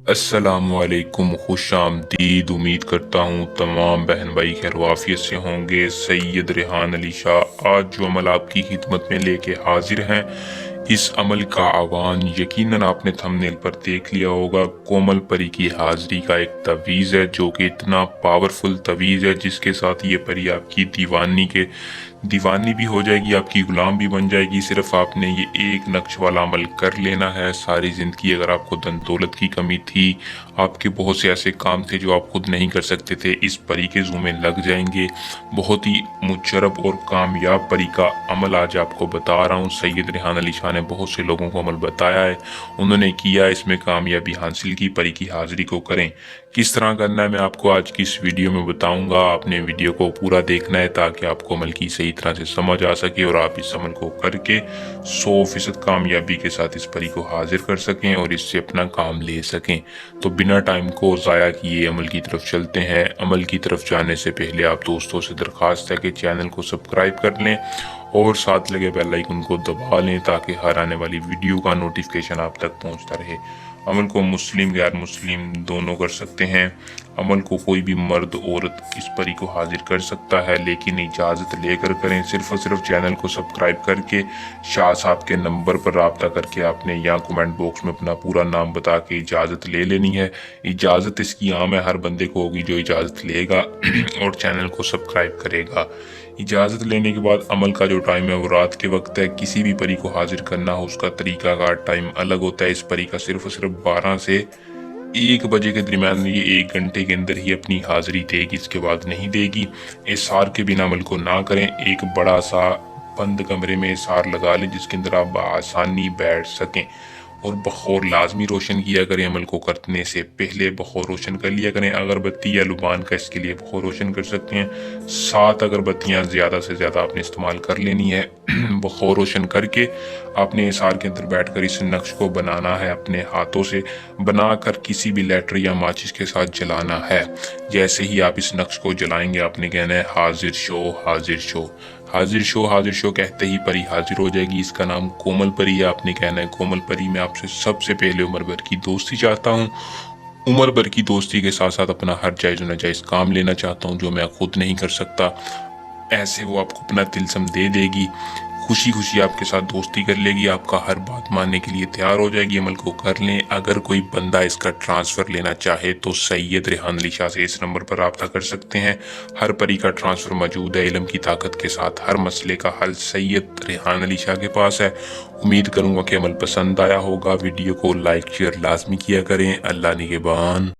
अस्सलामुअलैकुम, खुश आमदीद। उम्मीद करता हूँ तमाम बहन भाई खैरवाफियत से होंगे। सैयद रेहान अली शाह आज जो अमल आपकी खिदमत में लेके हाजिर हैं, इस अमल का आह्वान यकीनन आपने थंबनेल पर देख लिया होगा। कोमल परी की हाजिरी का एक तवीज़ है जो कि इतना पावरफुल तवीज़ है जिसके साथ ये परी आपकी दीवानी भी हो जाएगी, आपकी गुलाम भी बन जाएगी। सिर्फ आपने ये एक नक्श वाला अमल कर लेना है। सारी ज़िंदगी अगर आपको धन दौलत की कमी थी, आपके बहुत से ऐसे काम थे जो आप खुद नहीं कर सकते थे, इस परी के ज़ू में लग जाएंगे। बहुत ही मुजरब और कामयाब परी का अमल आज आपको बता रहा हूँ। सैयद रेहान अली शाह ने बहुत से लोगों को अमल बताया है, उन्होंने किया, इसमें कामयाबी हासिल की। परी की हाजिरी को करें, किस तरह करना है मैं आपको आज की इस वीडियो में बताऊंगा। आपने वीडियो को पूरा देखना है ताकि आपको अमल की सही तरह से समझ आ सके और आप इस अमल को करके 100% कामयाबी के साथ इस परी को हाजिर कर सकें और इससे अपना काम ले सकें। तो बिना टाइम को ज़ाया किए अमल की तरफ चलते हैं। अमल की तरफ जाने से पहले आप दोस्तों से दरख्वास्त है कि चैनल को सब्सक्राइब कर लें और साथ लगे बेल आइकन को दबा लें ताकि हर आने वाली वीडियो का नोटिफिकेशन आप तक पहुंचता रहे। अमल को मुस्लिम गैर मुस्लिम दोनों कर सकते हैं। अमल को कोई भी मर्द औरत इस परी को हाजिर कर सकता है, लेकिन इजाज़त लेकर करें। सिर्फ और सिर्फ चैनल को सब्सक्राइब करके शाह साहब के नंबर पर रब्ता करके आपने यहाँ कमेंट बॉक्स में अपना पूरा नाम बता के इजाज़त ले लेनी है। इजाज़त इसकी आम है, हर बंदे को होगी जो इजाज़त लेगा और चैनल को सब्सक्राइब करेगा। इजाज़त लेने के बाद अमल का जो टाइम है वो रात के वक्त है। किसी भी परी को हाजिर करना हो उसका तरीकाकार टाइम अलग होता है। इस परी का सिर्फ और सिर्फ 12 से 1 बजे के दरमियान, ये 1 घंटे के अंदर ही अपनी हाजिरी देगी, इसके बाद नहीं देगी। इसार के बिना अमल को ना करें। एक बड़ा सा बंद कमरे में इसार लगा लें जिसके अंदर आप आसानी बैठ सकें और बखौर लाजमी रोशन किया करें। अमल को करने से पहले बखौर रोशन कर लिया करें। अगरबत्ती या लुबान का इसके लिए बखौर रोशन कर सकते हैं। 7 अगरबत्तियाँ ज़्यादा से ज़्यादा आपने इस्तेमाल कर लेनी है। बखौर रोशन करके आपने इसार के अंदर बैठकर इस नक्श को बनाना है। अपने हाथों से बनाकर किसी भी लेटर या माचिस के साथ जलाना है। जैसे ही आप इस नक्श को जलाएंगे आपने कहना है हाजिर शो, हाजिर शो, हाजिर शो, हाजिर शो। कहते ही परी हाजिर हो जाएगी। इसका नाम कोमल परी है। आपने कहना है कोमल परी, मैं आपसे सबसे पहले उम्र भर की दोस्ती चाहता हूँ। उम्र भर की दोस्ती के साथ साथ अपना हर जायज़ नाजायज़ काम लेना चाहता हूँ जो मैं खुद नहीं कर सकता। ऐसे वो आपको अपना तिलस्म दे देगी, खुशी खुशी आपके साथ दोस्ती कर लेगी, आपका हर बात मानने के लिए तैयार हो जाएगी। अमल को कर लें। अगर कोई बंदा इसका ट्रांसफ़र लेना चाहे तो सैयद रेहान अली शाह से इस नंबर पर रब्ता कर सकते हैं। हर परी का ट्रांसफ़र मौजूद है। इल्म की ताकत के साथ हर मसले का हल सैयद रेहान अली शाह के पास है। उम्मीद करूँगा कि अमल पसंद आया होगा। वीडियो को लाइक शेयर लाजमी किया करें। अल्लाह निगहबान।